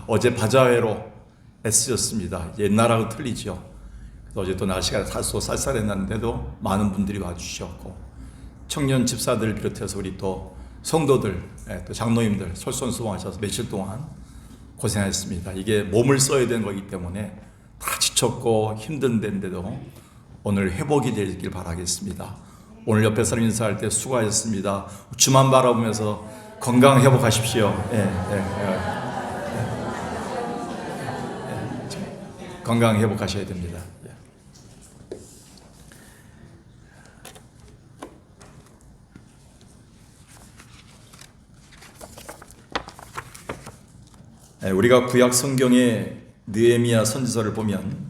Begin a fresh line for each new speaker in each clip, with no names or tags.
어제 바자회로 애쓰셨습니다. 옛날하고 틀리죠. 어제 또 날씨가 다소 쌀쌀했는데도 많은 분들이 와주셨고, 청년 집사들 비롯해서 우리 또 성도들, 또 장로님들 솔선수범하셔서 며칠 동안 고생하셨습니다. 이게 몸을 써야 되는 거기 때문에 다 지쳤고 힘든 데인데도 오늘 회복이 되길 바라겠습니다. 오늘 옆에 사람 인사할 때 수고하셨습니다. 주만 바라보면서 건강 회복하십시오. 건강 회복하셔야 됩니다. 우리가 구약 성경의 느헤미야 선지서를 보면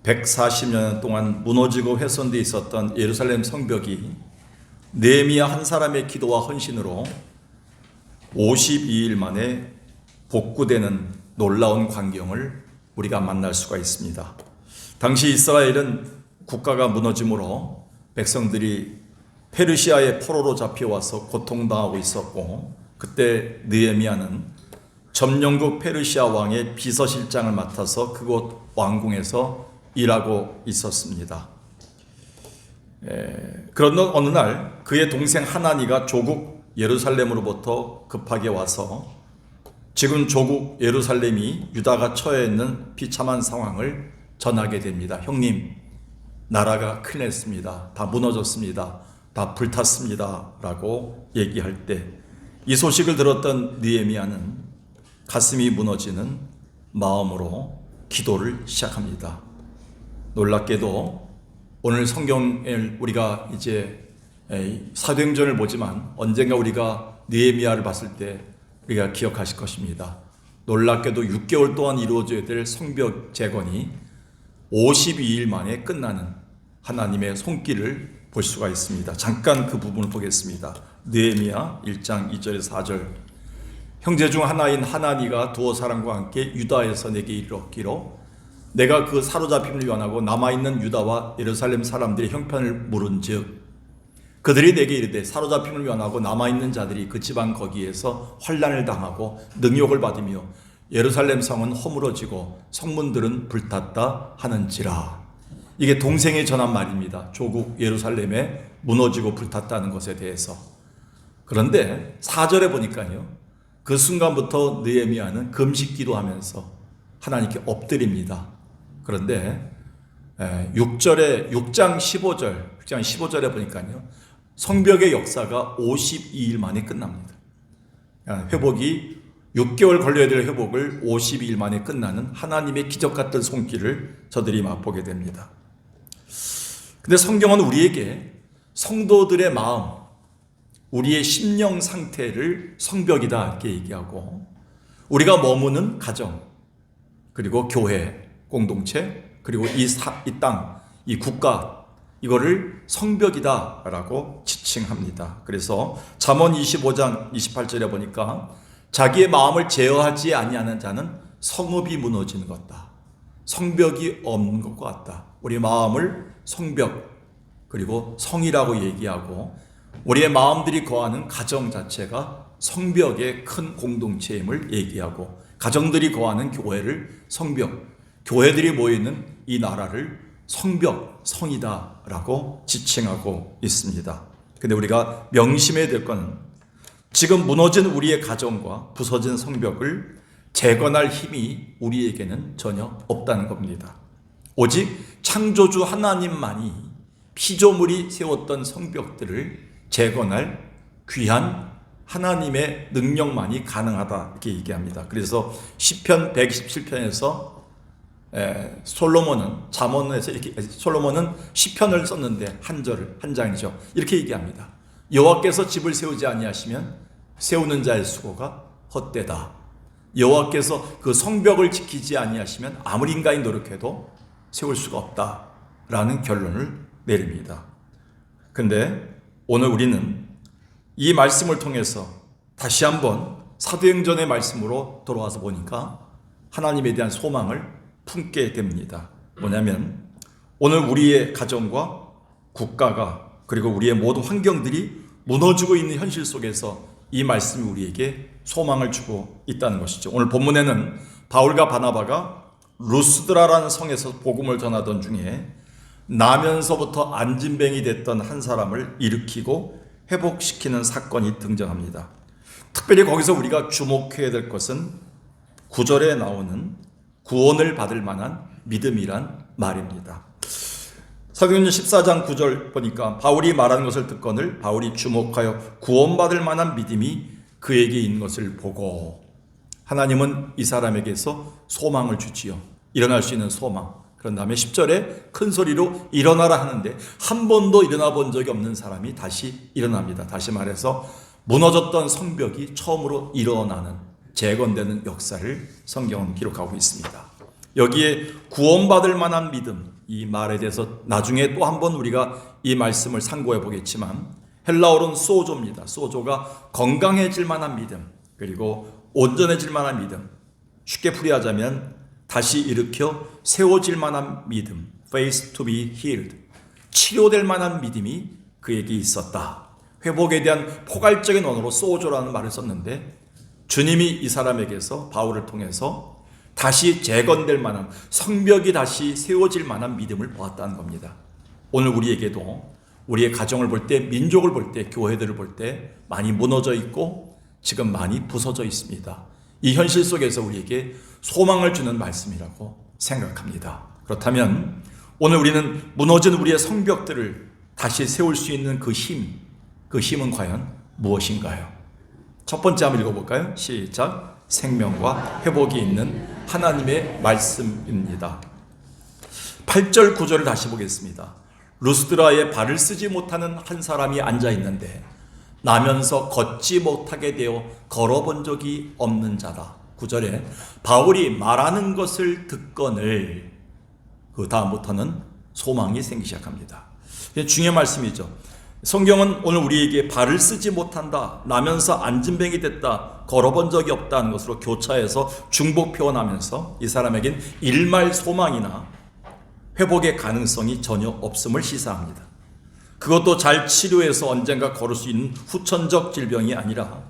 140년 동안 무너지고 훼손되어 있었던 예루살렘 성벽이 느헤미야 한 사람의 기도와 헌신으로 52일 만에 복구되는 놀라운 광경을 우리가 만날 수가 있습니다. 당시 이스라엘은 국가가 무너짐으로 백성들이 페르시아의 포로로 잡혀와서 고통당하고 있었고, 그때 느헤미야는 점령국 페르시아 왕의 비서실장을 맡아서 그곳 왕궁에서 일하고 있었습니다. 그런 어느 날 그의 동생 하나니가 조국 예루살렘으로부터 급하게 와서 지금 조국 예루살렘이 유다가 처해 있는 비참한 상황을 전하게 됩니다. 형님, 나라가 큰일 났습니다. 다 무너졌습니다. 다 불탔습니다. 라고 얘기할 때 이 소식을 들었던 느헤미야는 가슴이 무너지는 마음으로 기도를 시작합니다. 놀랍게도 오늘 성경을 우리가 이제 사도행전을 보지만 언젠가 우리가 느헤미야를 봤을 때 우리가 기억하실 것입니다. 놀랍게도 6개월 동안 이루어져야 될 성벽 재건이 52일 만에 끝나는 하나님의 손길을 볼 수가 있습니다. 잠깐 그 부분을 보겠습니다. 느헤미야 1장 2절에서 4절. 형제 중 하나인 하나니가 두어 사람과 함께 유다에서 내게 이르기로 내가 그 사로잡힘을 원하고 남아있는 유다와 예루살렘 사람들의 형편을 물은즉 그들이 내게 이르되 사로잡힘을 원하고 남아있는 자들이 그 지방 거기에서 환난을 당하고 능욕을 받으며 예루살렘 성은 허물어지고 성문들은 불탔다 하는지라. 이게 동생이 전한 말입니다. 조국 예루살렘에 무너지고 불탔다는 것에 대해서. 그런데 4절에 보니까요, 그 순간부터 느헤미야는 금식 기도하면서 하나님께 엎드립니다. 그런데 6장 15절에 보니까요, 성벽의 역사가 52일 만에 끝납니다. 회복이 6개월 걸려야 될 회복을 52일 만에 끝나는 하나님의 기적 같은 손길을 저들이 맛보게 됩니다. 근데 성경은 우리에게 성도들의 마음, 우리의 심령 상태를 성벽이다 이렇게 얘기하고, 우리가 머무는 가정, 그리고 교회, 공동체, 그리고 이 땅, 이 국가, 이거를 성벽이다라고 지칭합니다. 그래서 잠언 25장 28절에 보니까 자기의 마음을 제어하지 아니하는 자는 성읍이 무너지는 것다. 성벽이 없는 것과 같다. 우리 마음을 성벽, 그리고 성이라고 얘기하고, 우리의 마음들이 거하는 가정 자체가 성벽의 큰 공동체임을 얘기하고, 가정들이 거하는 교회를 성벽, 교회들이 모이는 이 나라를 성벽, 성이다라고 지칭하고 있습니다. 근데 우리가 명심해야 될 것은 지금 무너진 우리의 가정과 부서진 성벽을 재건할 힘이 우리에게는 전혀 없다는 겁니다. 오직 창조주 하나님만이 피조물이 세웠던 성벽들을 재건할 귀한 하나님의 능력만이 가능하다 이렇게 얘기합니다. 그래서 시편 127편에서 솔로몬은 잠언에서 이렇게, 솔로몬은 시편을 썼는데 한 장이죠. 이렇게 얘기합니다. 여호와께서 집을 세우지 아니하시면 세우는 자의 수고가 헛되다. 여호와께서 그 성벽을 지키지 아니하시면 아무리 인간이 노력해도 세울 수가 없다라는 결론을 내립니다. 근데 오늘 우리는 이 말씀을 통해서 다시 한번 사도행전의 말씀으로 돌아와서 보니까 하나님에 대한 소망을 품게 됩니다. 뭐냐면 오늘 우리의 가정과 국가가, 그리고 우리의 모든 환경들이 무너지고 있는 현실 속에서 이 말씀이 우리에게 소망을 주고 있다는 것이죠. 오늘 본문에는 바울과 바나바가 루스드라라는 성에서 복음을 전하던 중에 나면서부터 안진뱅이 됐던 한 사람을 일으키고 회복시키는 사건이 등장합니다. 특별히 거기서 우리가 주목해야 될 것은 9절에 나오는 구원을 받을 만한 믿음이란 말입니다. 사도행전 14장 9절 보니까 바울이 말하는 것을 듣거늘 바울이 주목하여 구원받을 만한 믿음이 그에게 있는 것을 보고 하나님은 이 사람에게서 소망을 주지요. 일어날 수 있는 소망. 그런 다음에 10절에 큰 소리로 일어나라 하는데 한 번도 일어나 본 적이 없는 사람이 다시 일어납니다. 다시 말해서 무너졌던 성벽이 처음으로 일어나는 재건되는 역사를 성경은 기록하고 있습니다. 여기에 구원받을 만한 믿음, 이 말에 대해서 나중에 또 한 번 우리가 이 말씀을 상고해 보겠지만 헬라어로는 소조입니다. 소조가 건강해질 만한 믿음, 그리고 온전해질 만한 믿음, 쉽게 풀이하자면 다시 일으켜 세워질 만한 믿음, faith to be healed, 치료될 만한 믿음이 그에게 있었다. 회복에 대한 포괄적인 언어로 소조라는 말을 썼는데 주님이 이 사람에게서 바울을 통해서 다시 재건될 만한, 성벽이 다시 세워질 만한 믿음을 보았다는 겁니다. 오늘 우리에게도 우리의 가정을 볼 때, 민족을 볼 때, 교회들을 볼 때 많이 무너져 있고 지금 많이 부서져 있습니다. 이 현실 속에서 우리에게 소망을 주는 말씀이라고 생각합니다. 그렇다면 오늘 우리는 무너진 우리의 성벽들을 다시 세울 수 있는 그 힘은 과연 무엇인가요? 첫 번째 한번 읽어볼까요? 시작. 생명과 회복이 있는 하나님의 말씀입니다. 8절 9절을 다시 보겠습니다. 루스드라에 발을 쓰지 못하는 한 사람이 앉아 있는데 나면서 걷지 못하게 되어 걸어본 적이 없는 자다. 9절에 바울이 말하는 것을 듣거늘 그 다음부터는 소망이 생기기 시작합니다. 중요한 말씀이죠. 성경은 오늘 우리에게 발을 쓰지 못한다, 나면서 안진뱅이 됐다, 걸어본 적이 없다는 것으로 교차해서 중복 표현하면서 이 사람에겐 일말 소망이나 회복의 가능성이 전혀 없음을 시사합니다. 그것도 잘 치료해서 언젠가 걸을 수 있는 후천적 질병이 아니라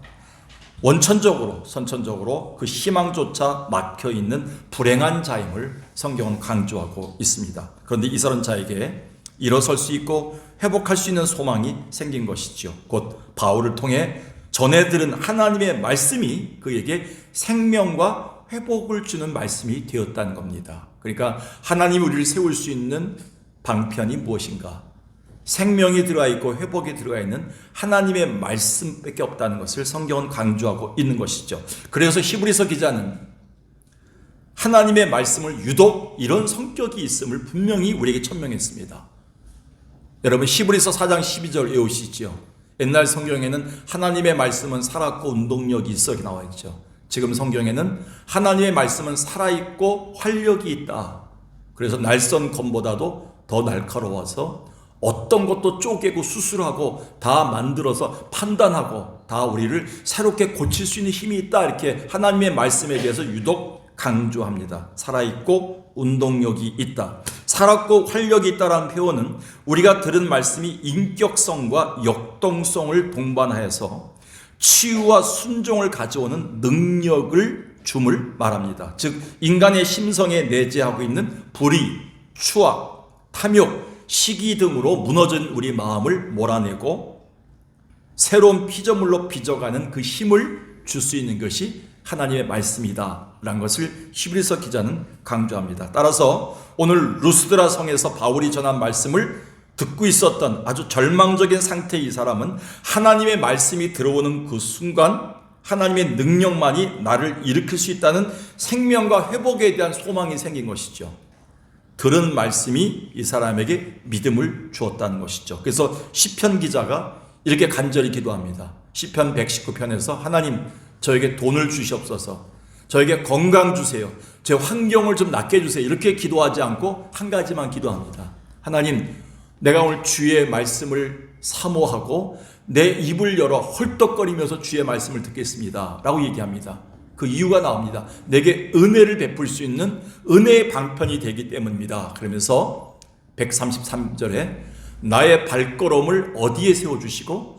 원천적으로, 선천적으로 그 희망조차 막혀있는 불행한 자임을 성경은 강조하고 있습니다. 그런데 이 사람 자에게 일어설 수 있고 회복할 수 있는 소망이 생긴 것이죠. 곧 바울을 통해 전해 들은 하나님의 말씀이 그에게 생명과 회복을 주는 말씀이 되었다는 겁니다. 그러니까 하나님이 우리를 세울 수 있는 방편이 무엇인가? 생명이 들어가 있고 회복이 들어가 있는 하나님의 말씀밖에 없다는 것을 성경은 강조하고 있는 것이죠. 그래서 히브리서 기자는 하나님의 말씀을 유독 이런 성격이 있음을 분명히 우리에게 천명했습니다. 여러분 히브리서 4장 12절 외우시죠. 옛날 성경에는 하나님의 말씀은 살았고 운동력이 있어 이렇게 나와 있죠. 지금 성경에는 하나님의 말씀은 살아있고 활력이 있다. 그래서 날선 검보다도 더 날카로워서 어떤 것도 쪼개고 수술하고 다 만들어서 판단하고 다 우리를 새롭게 고칠 수 있는 힘이 있다. 이렇게 하나님의 말씀에 대해서 유독 강조합니다. 살아있고 운동력이 있다. 살았고 활력이 있다라는 표현은 우리가 들은 말씀이 인격성과 역동성을 동반하여서 치유와 순종을 가져오는 능력을 줌을 말합니다. 즉 인간의 심성에 내재하고 있는 불의, 추악, 탐욕, 시기 등으로 무너진 우리 마음을 몰아내고 새로운 피조물로 빚어가는 그 힘을 줄 수 있는 것이 하나님의 말씀이다 라는 것을 히브리서 기자는 강조합니다. 따라서 오늘 루스드라 성에서 바울이 전한 말씀을 듣고 있었던 아주 절망적인 상태의 이 사람은 하나님의 말씀이 들어오는 그 순간 하나님의 능력만이 나를 일으킬 수 있다는 생명과 회복에 대한 소망이 생긴 것이죠. 들은 말씀이 이 사람에게 믿음을 주었다는 것이죠. 그래서 시편 기자가 이렇게 간절히 기도합니다. 시편 119편에서 하나님 저에게 돈을 주시옵소서, 저에게 건강 주세요, 제 환경을 좀 낫게 해주세요 이렇게 기도하지 않고 한 가지만 기도합니다. 하나님 내가 오늘 주의 말씀을 사모하고 내 입을 열어 헐떡거리면서 주의 말씀을 듣겠습니다 라고 얘기합니다. 그 이유가 나옵니다. 내게 은혜를 베풀 수 있는 은혜의 방편이 되기 때문입니다. 그러면서 133절에 나의 발걸음을 어디에 세워주시고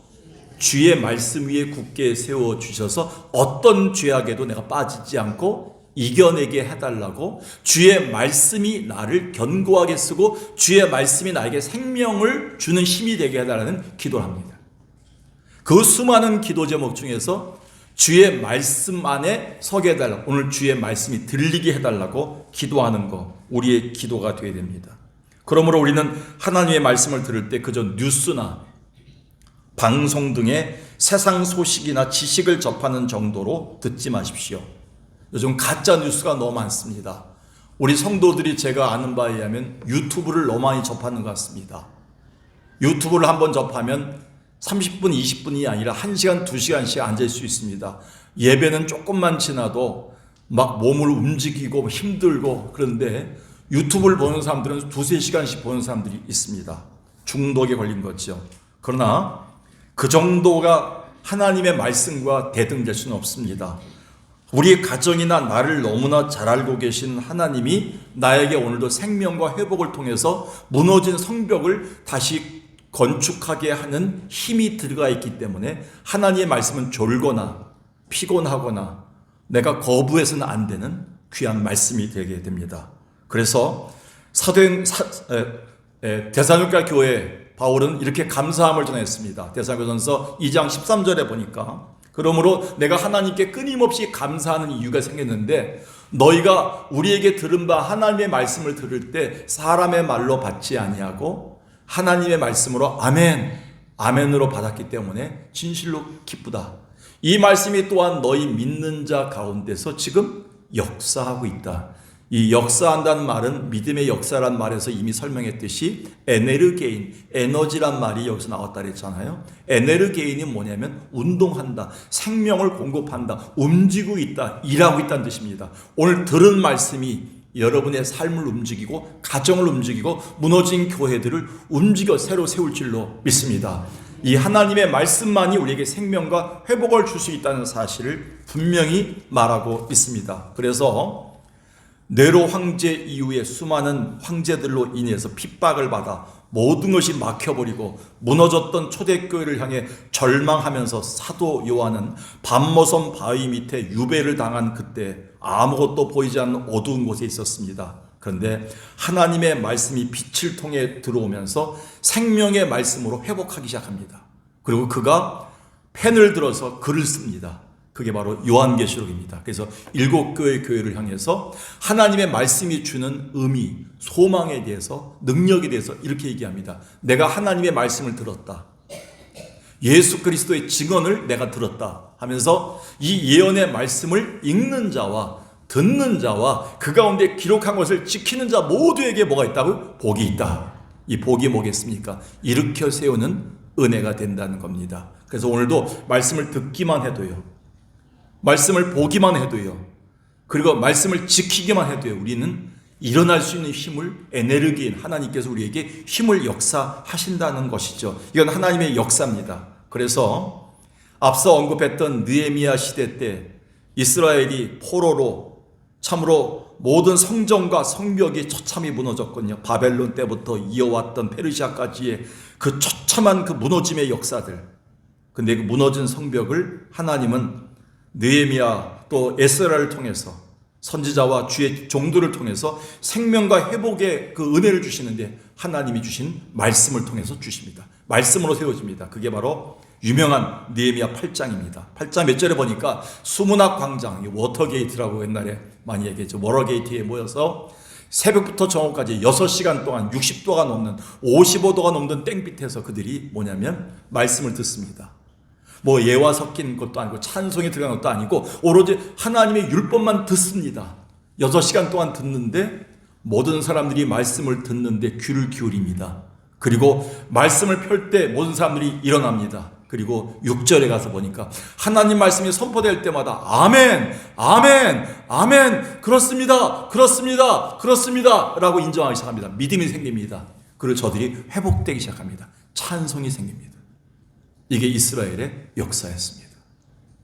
주의 말씀 위에 굳게 세워주셔서 어떤 죄악에도 내가 빠지지 않고 이겨내게 해달라고, 주의 말씀이 나를 견고하게 쓰고 주의 말씀이 나에게 생명을 주는 힘이 되게 해달라는 기도를 합니다. 그 수많은 기도 제목 중에서 주의 말씀 안에 서게 해달라고, 오늘 주의 말씀이 들리게 해달라고 기도하는 거, 우리의 기도가 되어야 됩니다. 그러므로 우리는 하나님의 말씀을 들을 때 그저 뉴스나 방송 등의 세상 소식이나 지식을 접하는 정도로 듣지 마십시오. 요즘 가짜 뉴스가 너무 많습니다. 우리 성도들이 제가 아는 바에 의하면 유튜브를 너무 많이 접하는 것 같습니다. 유튜브를 한번 접하면 30분, 20분이 아니라 1시간, 2시간씩 앉을 수 있습니다. 예배는 조금만 지나도 막 몸을 움직이고 힘들고, 그런데 유튜브를 보는 사람들은 2-3시간씩 보는 사람들이 있습니다. 중독에 걸린 거죠. 그러나 그 정도가 하나님의 말씀과 대등될 수는 없습니다. 우리 가정이나 나를 너무나 잘 알고 계신 하나님이 나에게 오늘도 생명과 회복을 통해서 무너진 성벽을 다시 건축하게 하는 힘이 들어가 있기 때문에 하나님의 말씀은 졸거나 피곤하거나 내가 거부해서는 안 되는 귀한 말씀이 되게 됩니다. 그래서 데살로니가 교회 바울은 이렇게 감사함을 전했습니다. 데살로니가전서 2장 13절에 보니까, 그러므로 내가 하나님께 끊임없이 감사하는 이유가 생겼는데 너희가 우리에게 들은 바 하나님의 말씀을 들을 때 사람의 말로 받지 아니하고 하나님의 말씀으로 아멘, 아멘으로 받았기 때문에 진실로 기쁘다. 이 말씀이 또한 너희 믿는 자 가운데서 지금 역사하고 있다. 이 역사한다는 말은 믿음의 역사란 말에서 이미 설명했듯이 에네르게인, 에너지란 말이 여기서 나왔다 그랬잖아요. 에네르게인이 뭐냐면 운동한다, 생명을 공급한다, 움직이고 있다, 일하고 있다는 뜻입니다. 오늘 들은 말씀이 여러분의 삶을 움직이고 가정을 움직이고 무너진 교회들을 움직여 새로 세울 줄로 믿습니다. 이 하나님의 말씀만이 우리에게 생명과 회복을 줄 수 있다는 사실을 분명히 말하고 있습니다. 그래서 네로 황제 이후에 수많은 황제들로 인해서 핍박을 받아 모든 것이 막혀버리고 무너졌던 초대교회를 향해 절망하면서 사도 요한은 밤모섬 바위 밑에 유배를 당한 그때 아무것도 보이지 않는 어두운 곳에 있었습니다. 그런데 하나님의 말씀이 빛을 통해 들어오면서 생명의 말씀으로 회복하기 시작합니다. 그리고 그가 펜을 들어서 글을 씁니다. 그게 바로 요한계시록입니다. 그래서 7교회 교회를 향해서 하나님의 말씀이 주는 의미, 소망에 대해서, 능력에 대해서 이렇게 얘기합니다. 내가 하나님의 말씀을 들었다. 예수 그리스도의 증언을 내가 들었다 하면서 이 예언의 말씀을 읽는 자와 듣는 자와 그 가운데 기록한 것을 지키는 자 모두에게 뭐가 있다고? 복이 있다. 이 복이 뭐겠습니까? 일으켜 세우는 은혜가 된다는 겁니다. 그래서 오늘도 말씀을 듣기만 해도요, 말씀을 보기만 해도요, 그리고 말씀을 지키기만 해도요, 우리는 일어날 수 있는 힘을, 에네르기인 하나님께서 우리에게 힘을 역사하신다는 것이죠. 이건 하나님의 역사입니다. 그래서 앞서 언급했던 느헤미야 시대 때 이스라엘이 포로로 참으로 모든 성전과 성벽이 처참히 무너졌거든요. 바벨론 때부터 이어왔던 페르시아까지의 그 처참한 그 무너짐의 역사들. 근데 그 무너진 성벽을 하나님은 느헤미야 또 에스라를 통해서 선지자와 주의 종들을 통해서 생명과 회복의 그 은혜를 주시는데 하나님이 주신 말씀을 통해서 주십니다. 말씀으로 세워집니다. 그게 바로 유명한 느헤미야 8장입니다. 8장 몇 절에 보니까 수문학 광장, 워터게이트라고 옛날에 많이 얘기했죠. 워터게이트에 모여서 새벽부터 정오까지 6시간 동안 60도가 넘는 55도가 넘는 땡빛에서 그들이 뭐냐면 말씀을 듣습니다. 뭐 예와 섞인 것도 아니고 찬송이 들어간 것도 아니고 오로지 하나님의 율법만 듣습니다. 6시간 동안 듣는데 모든 사람들이 말씀을 듣는데 귀를 기울입니다. 그리고 말씀을 펼 때 모든 사람들이 일어납니다. 그리고 6절에 가서 보니까 하나님 말씀이 선포될 때마다 아멘, 아멘, 아멘, 그렇습니다, 그렇습니다, 그렇습니다 라고 인정하기 시작합니다. 믿음이 생깁니다. 그리고 저들이 회복되기 시작합니다. 찬송이 생깁니다. 이게 이스라엘의 역사였습니다.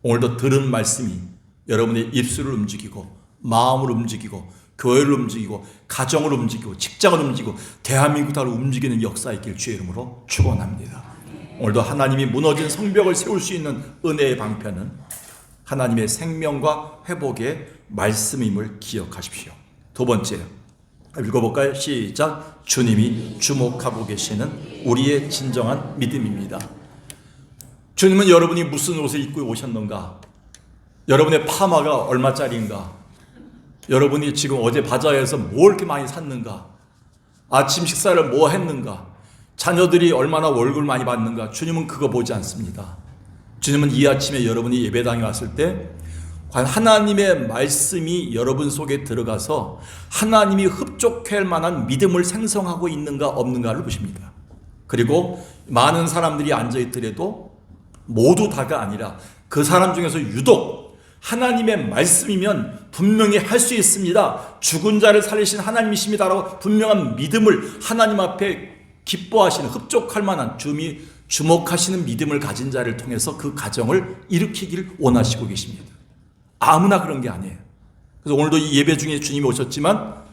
오늘도 들은 말씀이 여러분의 입술을 움직이고 마음을 움직이고 교회를 움직이고 가정을 움직이고 직장을 움직이고 대한민국 나라를 움직이는 역사 있길 주의 이름으로 축원합니다. 오늘도 하나님이 무너진 성벽을 세울 수 있는 은혜의 방편은 하나님의 생명과 회복의 말씀임을 기억하십시오. 두 번째, 읽어볼까요? 시작. 주님이 주목하고 계시는 우리의 진정한 믿음입니다. 주님은 여러분이 무슨 옷을 입고 오셨는가? 여러분의 파마가 얼마짜리인가? 여러분이 지금 어제 바자회에서 뭘 이렇게 많이 샀는가? 아침 식사를 뭐 했는가? 자녀들이 얼마나 월급을 많이 받는가? 주님은 그거 보지 않습니다. 주님은 이 아침에 여러분이 예배당에 왔을 때 과연 하나님의 말씀이 여러분 속에 들어가서 하나님이 흡족할 만한 믿음을 생성하고 있는가 없는가를 보십니다. 그리고 많은 사람들이 앉아있더라도 모두 다가 아니라 그 사람 중에서 유독 하나님의 말씀이면 분명히 할 수 있습니다. 죽은 자를 살리신 하나님이십니다라고 분명한 믿음을 하나님 앞에 기뻐하시는, 흡족할 만한, 주님이 주목하시는 믿음을 가진 자를 통해서 그 가정을 일으키길 원하시고 계십니다. 아무나 그런 게 아니에요. 그래서 오늘도 이 예배 중에 주님이 오셨지만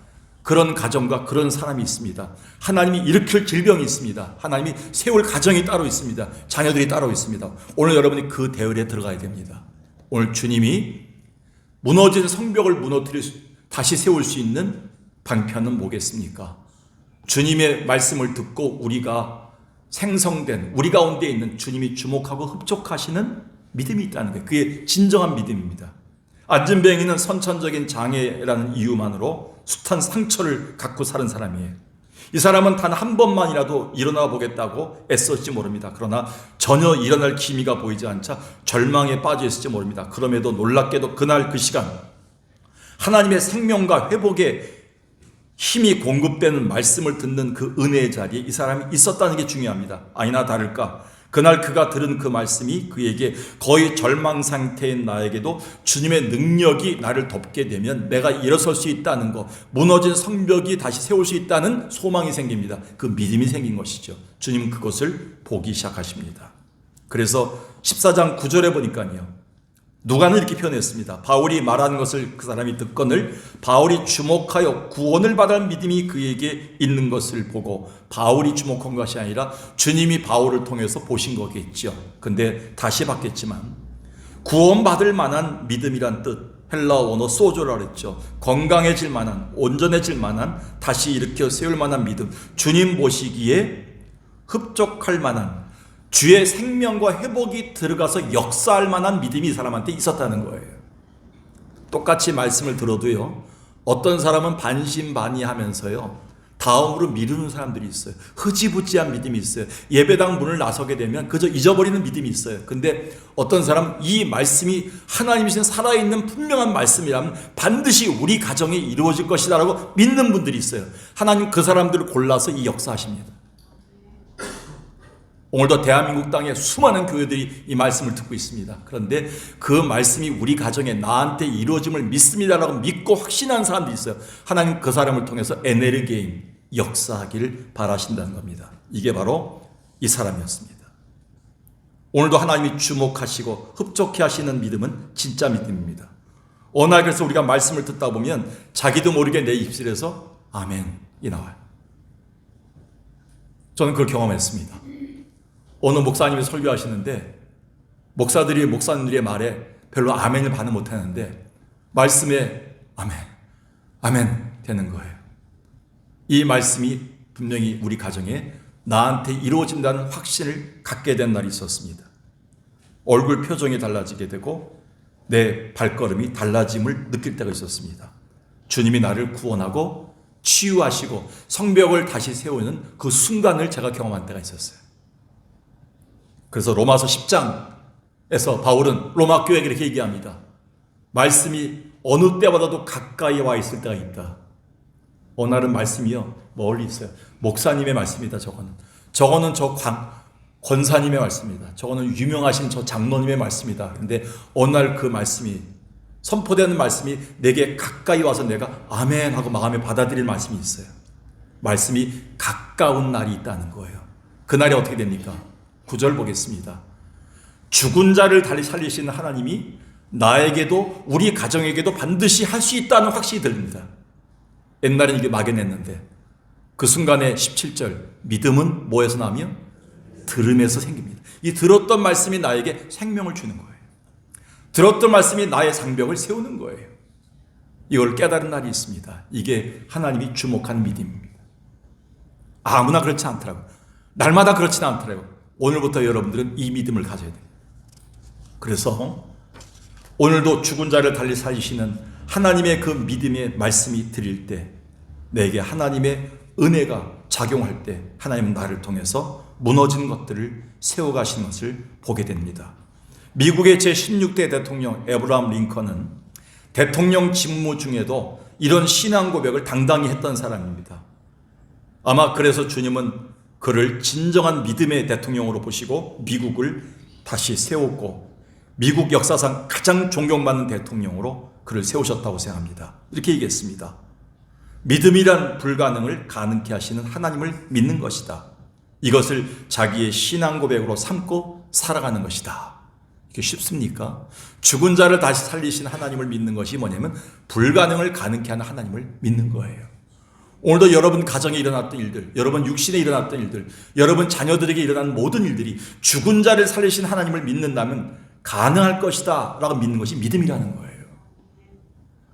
그런 가정과 그런 사람이 있습니다. 하나님이 일으킬 질병이 있습니다. 하나님이 세울 가정이 따로 있습니다. 자녀들이 따로 있습니다. 오늘 여러분이 그 대열에 들어가야 됩니다. 오늘 주님이 무너진 성벽을 다시 세울 수 있는 방편은 뭐겠습니까? 주님의 말씀을 듣고 우리가 생성된, 우리 가운데 있는 주님이 주목하고 흡족하시는 믿음이 있다는 거예요. 그게 진정한 믿음입니다. 안진뱅이는 선천적인 장애라는 이유만으로 숱한 상처를 갖고 사는 사람이에요. 이 사람은 단 한 번만이라도 일어나 보겠다고 애썼지 모릅니다. 그러나 전혀 일어날 기미가 보이지 않자 절망에 빠져 있을지 모릅니다. 그럼에도 놀랍게도 그날 그 시간 하나님의 생명과 회복의 힘이 공급되는 말씀을 듣는 그 은혜의 자리에 이 사람이 있었다는 게 중요합니다. 아니나 다를까 그날 그가 들은 그 말씀이 그에게 거의 절망 상태인 나에게도 주님의 능력이 나를 덮게 되면 내가 일어설 수 있다는 것, 무너진 성벽이 다시 세울 수 있다는 소망이 생깁니다. 그 믿음이 생긴 것이죠. 주님은 그것을 보기 시작하십니다. 그래서 14장 9절에 보니까요, 누가는 이렇게 표현했습니다. 바울이 말하는 것을 그 사람이 듣거늘 바울이 주목하여 구원을 받을 믿음이 그에게 있는 것을 보고, 바울이 주목한 것이 아니라 주님이 바울을 통해서 보신 거겠죠. 근데 다시 받겠지만 구원받을 만한 믿음이란 뜻, 헬라어 원어 소조라 그랬죠. 건강해질 만한, 온전해질 만한, 다시 일으켜 세울 만한 믿음, 주님 보시기에 흡족할 만한, 주의 생명과 회복이 들어가서 역사할 만한 믿음이 이 사람한테 있었다는 거예요. 똑같이 말씀을 들어도요, 어떤 사람은 반신반의하면서요 다음으로 미루는 사람들이 있어요. 흐지부지한 믿음이 있어요. 예배당 문을 나서게 되면 그저 잊어버리는 믿음이 있어요. 근데 어떤 사람은 이 말씀이 하나님이신 살아있는 분명한 말씀이라면 반드시 우리 가정에 이루어질 것이다라고 믿는 분들이 있어요. 하나님 그 사람들을 골라서 이 역사하십니다. 오늘도 대한민국 땅에 수많은 교회들이 이 말씀을 듣고 있습니다. 그런데 그 말씀이 우리 가정에 나한테 이루어짐을 믿습니다라고 믿고 확신한 사람들이 있어요. 하나님 그 사람을 통해서 에네르게인, 역사하기를 바라신다는 겁니다. 이게 바로 이 사람이었습니다. 오늘도 하나님이 주목하시고 흡족해 하시는 믿음은 진짜 믿음입니다. 어느 날 그래서 우리가 말씀을 듣다 보면 자기도 모르게 내 입술에서 아멘이 나와요. 저는 그걸 경험했습니다. 어느 목사님이 설교하시는데 목사님들의 말에 별로 아멘을 반응 못하는데 말씀에 아멘 되는 거예요. 이 말씀이 분명히 우리 가정에 나한테 이루어진다는 확신을 갖게 된 날이 있었습니다. 얼굴 표정이 달라지게 되고 내 발걸음이 달라짐을 느낄 때가 있었습니다. 주님이 나를 구원하고 치유하시고 성벽을 다시 세우는 그 순간을 제가 경험한 때가 있었어요. 그래서 로마서 10장에서 바울은 로마 교회에게 이렇게 얘기합니다. 말씀이 어느 때보다도 가까이 와 있을 때가 있다. 어느 날은 말씀이요 멀리 있어요. 목사님의 말씀이다. 저거는 저 권사님의 말씀이다. 저거는 유명하신 저 장로님의 말씀이다. 근데 어느 날 그 말씀이, 선포되는 말씀이 내게 가까이 와서 내가 아멘 하고 마음에 받아들일 말씀이 있어요. 말씀이 가까운 날이 있다는 거예요. 그 날이 어떻게 됩니까? 9절 보겠습니다. 죽은 자를 다시 살리시는 하나님이 나에게도 우리 가정에게도 반드시 할 수 있다는 확신이 들립니다. 옛날엔 이게 막연했는데 그 순간에 17절 믿음은 뭐에서 나며? 들음에서 생깁니다. 이 들었던 말씀이 나에게 생명을 주는 거예요. 들었던 말씀이 나의 장벽을 세우는 거예요. 이걸 깨달은 날이 있습니다. 이게 하나님이 주목한 믿음입니다. 아무나 그렇지 않더라고요. 날마다 그렇지는 않더라고요. 오늘부터 여러분들은 이 믿음을 가져야 돼요. 그래서 오늘도 죽은 자를 달리 살리시는 하나님의 그 믿음의 말씀이 드릴 때 내게 하나님의 은혜가 작용할 때 하나님은 나를 통해서 무너진 것들을 세워가시는 것을 보게 됩니다. 미국의 제16대 대통령 에브라함 링컨은 대통령 직무 중에도 이런 신앙 고백을 당당히 했던 사람입니다. 아마 그래서 주님은 그를 진정한 믿음의 대통령으로 보시고 미국을 다시 세웠고 미국 역사상 가장 존경받는 대통령으로 그를 세우셨다고 생각합니다. 이렇게 얘기했습니다. 믿음이란 불가능을 가능케 하시는 하나님을 믿는 것이다. 이것을 자기의 신앙 고백으로 삼고 살아가는 것이다. 이게 쉽습니까? 죽은 자를 다시 살리신 하나님을 믿는 것이 뭐냐면 불가능을 가능케 하는 하나님을 믿는 거예요. 오늘도 여러분 가정에 일어났던 일들, 여러분 육신에 일어났던 일들, 여러분 자녀들에게 일어난 모든 일들이 죽은 자를 살리신 하나님을 믿는다면 가능할 것이다 라고 믿는 것이 믿음이라는 거예요.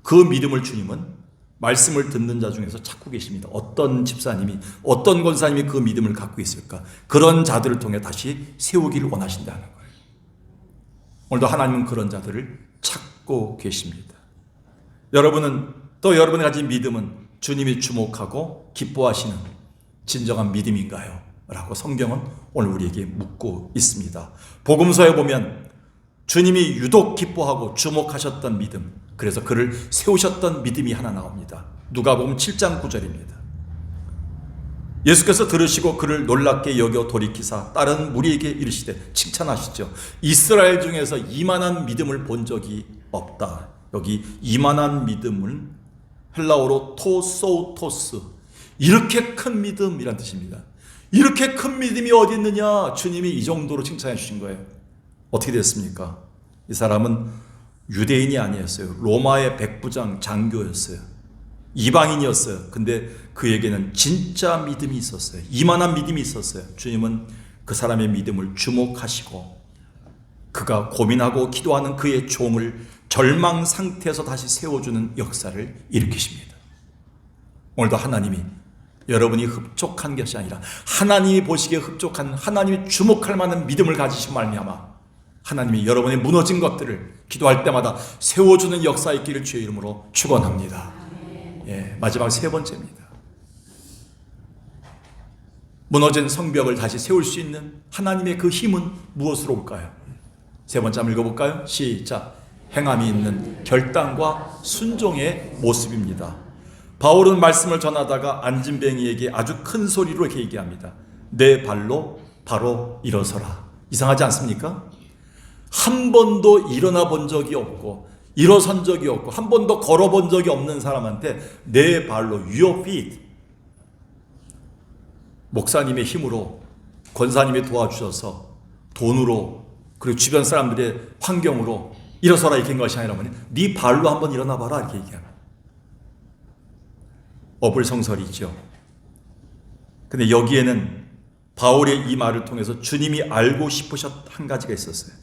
그 믿음을 주님은 말씀을 듣는 자 중에서 찾고 계십니다. 어떤 집사님이, 어떤 권사님이 그 믿음을 갖고 있을까? 그런 자들을 통해 다시 세우기를 원하신다는 거예요. 오늘도 하나님은 그런 자들을 찾고 계십니다. 여러분은 또 여러분이 가진 믿음은 주님이 주목하고 기뻐하시는 진정한 믿음인가요? 라고 성경은 오늘 우리에게 묻고 있습니다. 복음서에 보면 주님이 유독 기뻐하고 주목하셨던 믿음, 그래서 그를 세우셨던 믿음이 하나 나옵니다. 누가복음 7장 9절입니다. 예수께서 들으시고 그를 놀랍게 여겨 돌이키사 다른 무리에게 이르시되 칭찬하시죠. 이스라엘 중에서 이만한 믿음을 본 적이 없다. 여기 이만한 믿음은 헬라어로 토소토스, 이렇게 큰 믿음이란 뜻입니다. 이렇게 큰 믿음이 어디 있느냐? 주님이 이 정도로 칭찬해 주신 거예요. 어떻게 됐습니까? 이 사람은 유대인이 아니었어요. 로마의 백부장 장교였어요. 이방인이었어요. 근데 그에게는 진짜 믿음이 있었어요. 이만한 믿음이 있었어요. 주님은 그 사람의 믿음을 주목하시고 그가 고민하고 기도하는 그의 종을 절망 상태에서 다시 세워주는 역사를 일으키십니다. 오늘도 하나님이 여러분이 흡족한 것이 아니라 하나님이 보시기에 흡족한, 하나님이 주목할 만한 믿음을 가지신 말미암아 하나님이 여러분의 무너진 것들을 기도할 때마다 세워주는 역사 있기를 주의 이름으로 축원합니다. 예, 마지막 세 번째입니다. 무너진 성벽을 다시 세울 수 있는 하나님의 그 힘은 무엇으로 올까요? 세 번째 한번 읽어볼까요? 시작. 행함이 있는 결단과 순종의 모습입니다. 바울은 말씀을 전하다가 안진뱅이에게 아주 큰 소리로 이렇게 얘기합니다. 내 발로 바로 일어서라. 이상하지 않습니까? 한 번도 일어나 본 적이 없고 일어선 적이 없고 한 번도 걸어본 적이 없는 사람한테 내 발로 your feet, 목사님의 힘으로, 권사님이 도와주셔서 돈으로, 그리고 주변 사람들의 환경으로 일어서라 이렇게 한 것이 아니라 네 발로 한번 일어나 봐라 이렇게 얘기합니다. 어불성설이죠. 근데 여기에는 바울의 이 말을 통해서 주님이 알고 싶으셨 한 가지가 있었어요.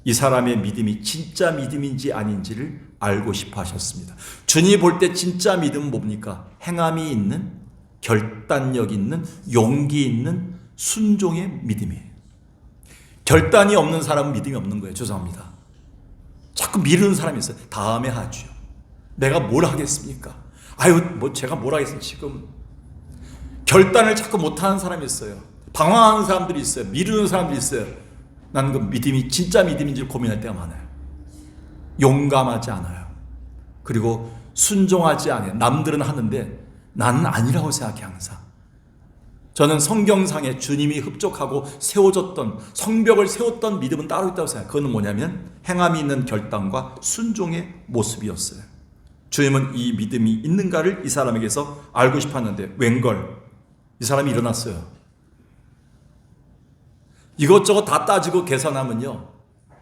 이 사람의 믿음이 진짜 믿음인지 아닌지를 알고 싶어 하셨습니다. 주님이 볼 때 진짜 믿음은 뭡니까? 행함이 있는, 결단력 있는, 용기 있는 순종의 믿음이에요. 결단이 없는 사람은 믿음이 없는 거예요. 죄송합니다. 자꾸 미루는 사람이 있어요. 다음에 하죠. 내가 뭘 하겠습니까? 아유, 뭐 제가 뭘 하겠습니까? 지금 결단을 자꾸 못하는 사람이 있어요. 방황하는 사람들이 있어요. 미루는 사람들이 있어요. 나는 그 믿음이 진짜 믿음인지 고민할 때가 많아요. 용감하지 않아요. 그리고 순종하지 않아요. 남들은 하는데 나는 아니라고 생각해 항상. 저는 성경상에 주님이 흡족하고 세워졌던, 성벽을 세웠던 믿음은 따로 있다고 생각해요. 그건 뭐냐면 행함이 있는 결단과 순종의 모습이었어요. 주님은 이 믿음이 있는가를 이 사람에게서 알고 싶었는데 웬걸 이 사람이 일어났어요. 이것저것 다 따지고 계산하면요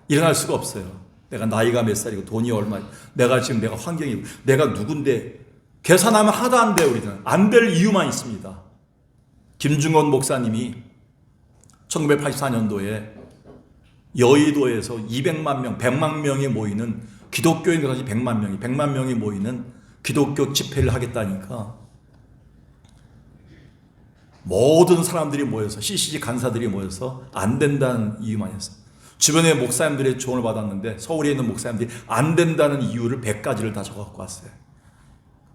일어날 수가 없어요. 내가 나이가 몇 살이고 돈이 얼마, 내가 지금 내가 환경이고 내가 누군데 계산하면 하나도 안 돼요. 우리는 안 될 이유만 있습니다. 김중원 목사님이 1984년도에 여의도에서 200만 명, 100만 명이 모이는 기독교인들 다시 100만 명이 모이는 기독교 집회를 하겠다니까 모든 사람들이 모여서 CCG 간사들이 모여서 안 된다는 이유만 했어. 주변에 목사님들의 조언을 받았는데 서울에 있는 목사님들이 안 된다는 이유를 100가지를 다 적어갖고 왔어요.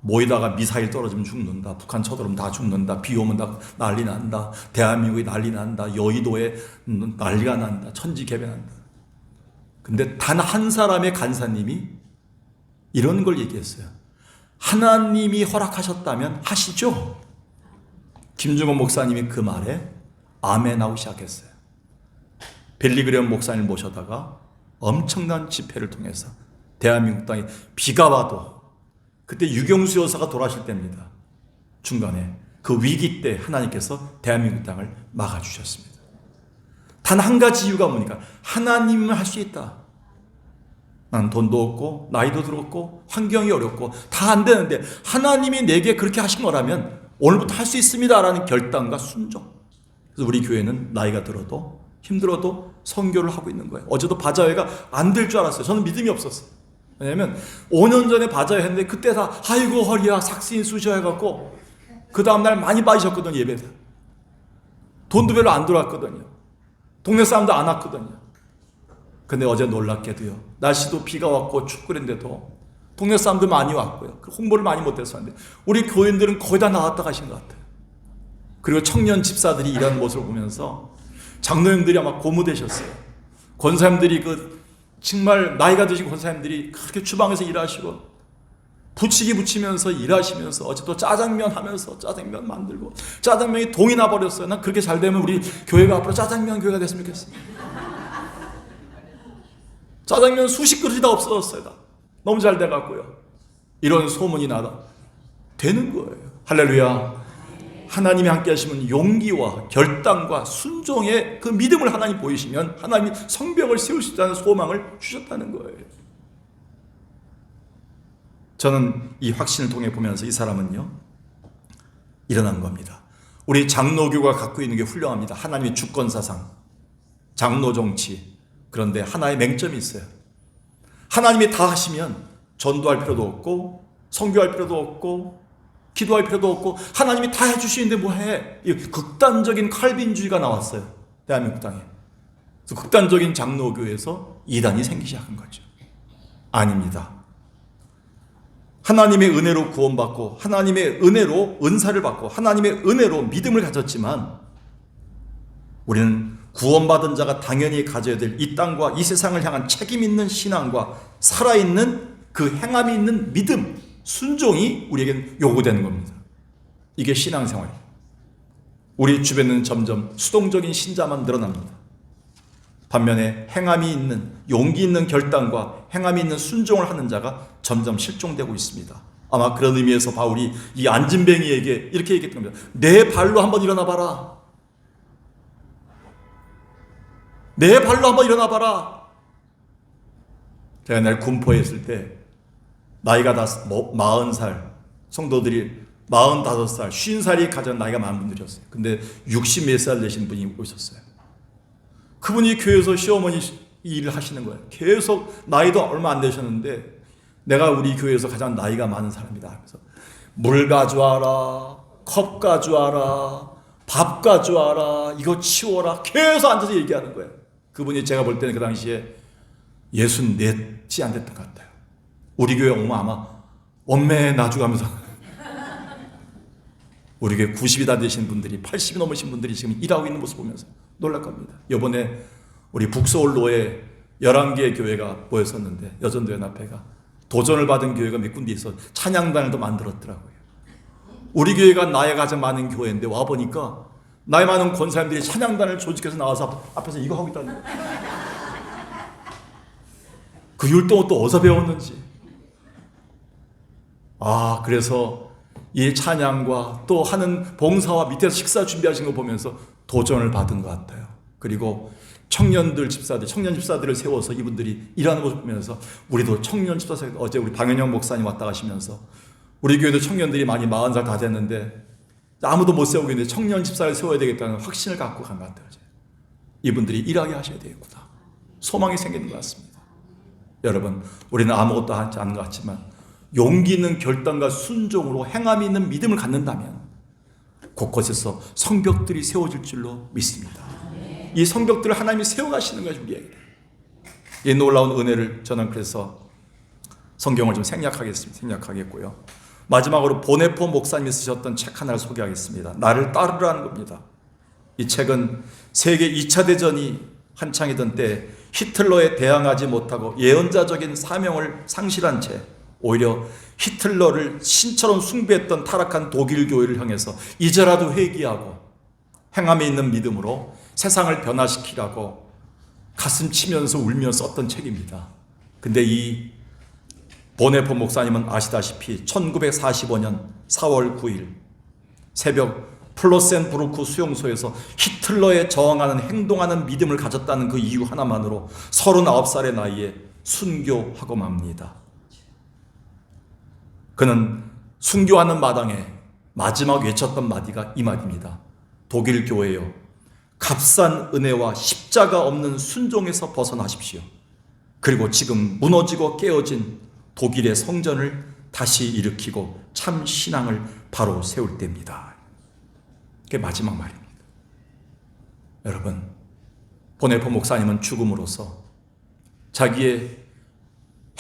모이다가 미사일 떨어지면 죽는다, 북한 쳐들어오면 다 죽는다, 비 오면 다 난리 난다, 대한민국이 난리 난다, 여의도에 난리가 난다, 천지개변한다. 근데 단 한 사람의 간사님이 이런 걸 얘기했어요. 하나님이 허락하셨다면 하시죠. 김중원 목사님이 그 말에 아멘하고 시작했어요. 빌리그레엄 목사님을 모셔다가 엄청난 집회를 통해서 대한민국 땅에 비가 와도, 그때 유경수 여사가 돌아가실 때입니다. 중간에 그 위기 때 하나님께서 대한민국 땅을 막아주셨습니다. 단 한 가지 이유가 뭐니까 하나님은 할 수 있다. 난 돈도 없고 나이도 들었고 환경이 어렵고 다 안 되는데 하나님이 내게 그렇게 하신 거라면 오늘부터 할 수 있습니다 라는 결단과 순종. 그래서 우리 교회는 나이가 들어도 힘들어도 선교를 하고 있는 거예요. 어제도 바자회가 안 될 줄 알았어요. 저는 믿음이 없었어요. 왜냐면 5년 전에 바자회 했는데 그때 다 아이고 허리야 삭스인 쑤셔 해갖고 그 다음날 많이 빠지셨거든요. 예배에 돈도 별로 안 들어왔거든요. 동네 사람도 안 왔거든요. 근데 어제 놀랍게도요, 날씨도 비가 왔고 춥그랬는데도 동네 사람들 많이 왔고요. 홍보를 많이 못했었는데 우리 교인들은 거의 다 나왔다 가신 것 같아요. 그리고 청년 집사들이 일하는 모습을 보면서 장로님들이 아마 고무되셨어요. 권사님들이 정말 나이가 드신 권사님들이 그렇게 주방에서 일하시고 부치기 붙이면서 일하시면서 어제 또 짜장면 하면서 짜장면 만들고 짜장면이 동이 나버렸어요. 난 그렇게 잘 되면 우리 교회가 앞으로 짜장면 교회가 됐으면 좋겠어요. 짜장면 수십 그릇이 다 없어졌어요. 다. 너무 잘 돼갖고요. 이런 소문이 나다 되는 거예요. 할렐루야. 하나님이 함께 하시면 용기와 결단과 순종의 그 믿음을 하나님 보이시면 하나님이 성벽을 세울 수 있다는 소망을 주셨다는 거예요. 저는 이 확신을 통해 보면서 이 사람은요 일어난 겁니다. 우리 장로교가 갖고 있는 게 훌륭합니다. 하나님의 주권사상, 장로 정치. 그런데 하나의 맹점이 있어요. 하나님이 다 하시면 전도할 필요도 없고 선교할 필요도 없고 기도할 필요도 없고 하나님이 다 해주시는데 뭐해? 이 극단적인 칼빈주의가 나왔어요. 대한민국 땅에. 그래서 극단적인 장로교에서 이단이 생기기 시작한 거죠. 아닙니다. 하나님의 은혜로 구원받고 하나님의 은혜로 은사를 받고 하나님의 은혜로 믿음을 가졌지만 우리는 구원받은 자가 당연히 가져야 될 이 땅과 이 세상을 향한 책임 있는 신앙과 살아있는 그 행함이 있는 믿음, 순종이 우리에게는 요구되는 겁니다. 이게 신앙생활이에요. 우리 주변에는 점점 수동적인 신자만 늘어납니다. 반면에 행함이 있는, 용기 있는 결단과 행함이 있는 순종을 하는 자가 점점 실종되고 있습니다. 아마 그런 의미에서 바울이 이 안진뱅이에게 이렇게 얘기했던 겁니다. 내 발로 한번 일어나 봐라. 내 발로 한번 일어나 봐라. 제가 날 군포에 있을 때 나이가 다 40살, 성도들이 45살, 50살이 가진 나이가 많은 분들이었어요. 근데 60 몇 살 되신 분이 오셨어요. 그분이 교회에서 시어머니 일을 하시는 거예요. 계속 나이도 얼마 안 되셨는데 내가 우리 교회에서 가장 나이가 많은 사람이다. 그래서 물 가져와라, 컵 가져와라, 밥 가져와라, 이거 치워라. 계속 앉아서 얘기하는 거예요. 그분이 제가 볼 때는 그 당시에 64지 안 됐던 것 같아요. 우리 교회 오면 아마 엄매 나주가면서 우리 교회 90이 다 되신 분들이 80이 넘으신 분들이 지금 일하고 있는 모습 보면서 놀랄 겁니다. 이번에 우리 북서울로에 11개의 교회가 모였었는데 여전도연합회가 도전을 받은 교회가 몇 군데 있어 찬양단을 또 만들었더라고요. 우리 교회가 나이가 가장 많은 교회인데 와보니까 나이 많은 권사님들이 찬양단을 조직해서 나와서 앞에서 이거 하고 있다는 거예요. 그 율동을 또 어디서 배웠는지. 그래서 이 찬양과 또 하는 봉사와 밑에서 식사 준비하신 거 보면서 도전을 받은 것 같아요. 그리고 청년 집사들을 세워서 이분들이 일하는 모습 보면서 우리도 청년 집사, 어제 우리 방현영 목사님 왔다 가시면서 우리 교회도 청년들이 많이 40살 다 됐는데 아무도 못 세우고 있는데 청년 집사를 세워야 되겠다는 확신을 갖고 간 것 같아요. 이분들이 일하게 하셔야 되겠구나. 소망이 생기는 것 같습니다. 여러분, 우리는 아무것도 하지 않는 것 같지만 용기 있는 결단과 순종으로 행함이 있는 믿음을 갖는다면 곳곳에서 성벽들이 세워질 줄로 믿습니다. 이 성벽들을 하나님이 세워가시는 것이 우리에게. 이 놀라운 은혜를 저는 그래서 성경을 좀 생략하겠고요. 마지막으로 보네포 목사님이 쓰셨던 책 하나를 소개하겠습니다. 나를 따르라는 겁니다. 이 책은 세계 2차 대전이 한창이던 때 히틀러에 대항하지 못하고 예언자적인 사명을 상실한 채 오히려 히틀러를 신처럼 숭배했던 타락한 독일 교회를 향해서 이제라도 회개하고 행함에 있는 믿음으로 세상을 변화시키라고 가슴 치면서 울면서 썼던 책입니다. 근데 이 보네포 목사님은 아시다시피 1945년 4월 9일 새벽 플로센부르크 수용소에서 히틀러에 저항하는 행동하는 믿음을 가졌다는 그 이유 하나만으로 39살의 나이에 순교하고 맙니다. 그는 순교하는 마당에 마지막 외쳤던 마디가 이 말입니다. 독일 교회여, 값싼 은혜와 십자가 없는 순종에서 벗어나십시오. 그리고 지금 무너지고 깨어진 독일의 성전을 다시 일으키고 참 신앙을 바로 세울 때입니다. 그게 마지막 말입니다. 여러분, 보네포 목사님은 죽음으로써 자기의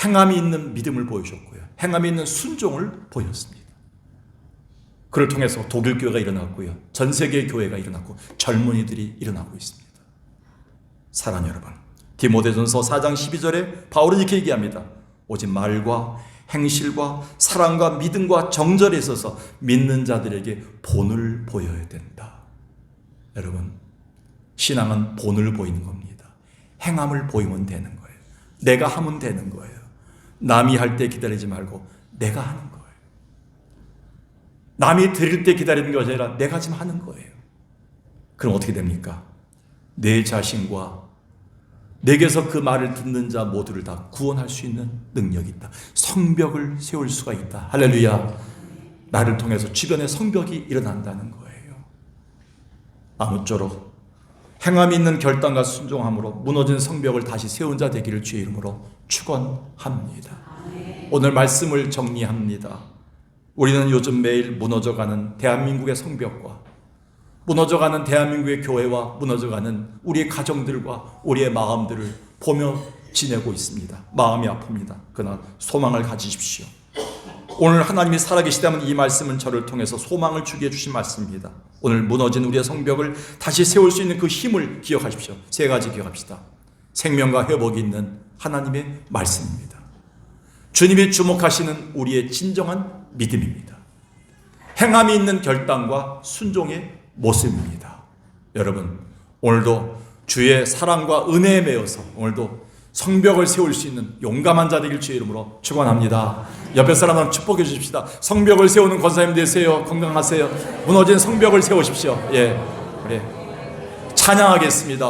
행함이 있는 믿음을 보여줬고요. 행함이 있는 순종을 보였습니다. 그를 통해서 독일 교회가 일어났고요. 전 세계 교회가 일어났고 젊은이들이 일어나고 있습니다. 사랑하는 여러분, 디모데전서 4장 12절에 바울은 이렇게 얘기합니다. 오직 말과 행실과 사랑과 믿음과 정절에 있어서 믿는 자들에게 본을 보여야 된다. 여러분, 신앙은 본을 보이는 겁니다. 행함을 보이면 되는 거예요. 내가 하면 되는 거예요. 남이 할 때 기다리지 말고 내가 하는 거예요. 남이 드릴 때 기다리는 것이 아니라 내가 지금 하는 거예요. 그럼 어떻게 됩니까? 내 자신과 내게서 그 말을 듣는 자 모두를 다 구원할 수 있는 능력이 있다. 성벽을 세울 수가 있다. 할렐루야. 나를 통해서 주변에 성벽이 일어난다는 거예요. 아무쪼록 행함이 있는 결단과 순종함으로 무너진 성벽을 다시 세운 자 되기를 주의 이름으로 축원합니다. 오늘 말씀을 정리합니다. 우리는 요즘 매일 무너져가는 대한민국의 성벽과 무너져가는 대한민국의 교회와 무너져가는 우리의 가정들과 우리의 마음들을 보며 지내고 있습니다. 마음이 아픕니다. 그러나 소망을 가지십시오. 오늘 하나님이 살아계시다면 이 말씀은 저를 통해서 소망을 주게 해주신 말씀입니다. 오늘 무너진 우리의 성벽을 다시 세울 수 있는 그 힘을 기억하십시오. 세 가지 기억합시다. 생명과 회복이 있는 하나님의 말씀입니다. 주님이 주목하시는 우리의 진정한 믿음입니다. 행함이 있는 결단과 순종의 모습입니다. 여러분, 오늘도 주의 사랑과 은혜에 매여서 오늘도 성벽을 세울 수 있는 용감한 자 되길 주의 이름으로 축원합니다. 옆에 사람은 축복해 주십시다. 성벽을 세우는 권사님 되세요. 건강하세요. 무너진 성벽을 세우십시오. 예, 그래. 찬양하겠습니다.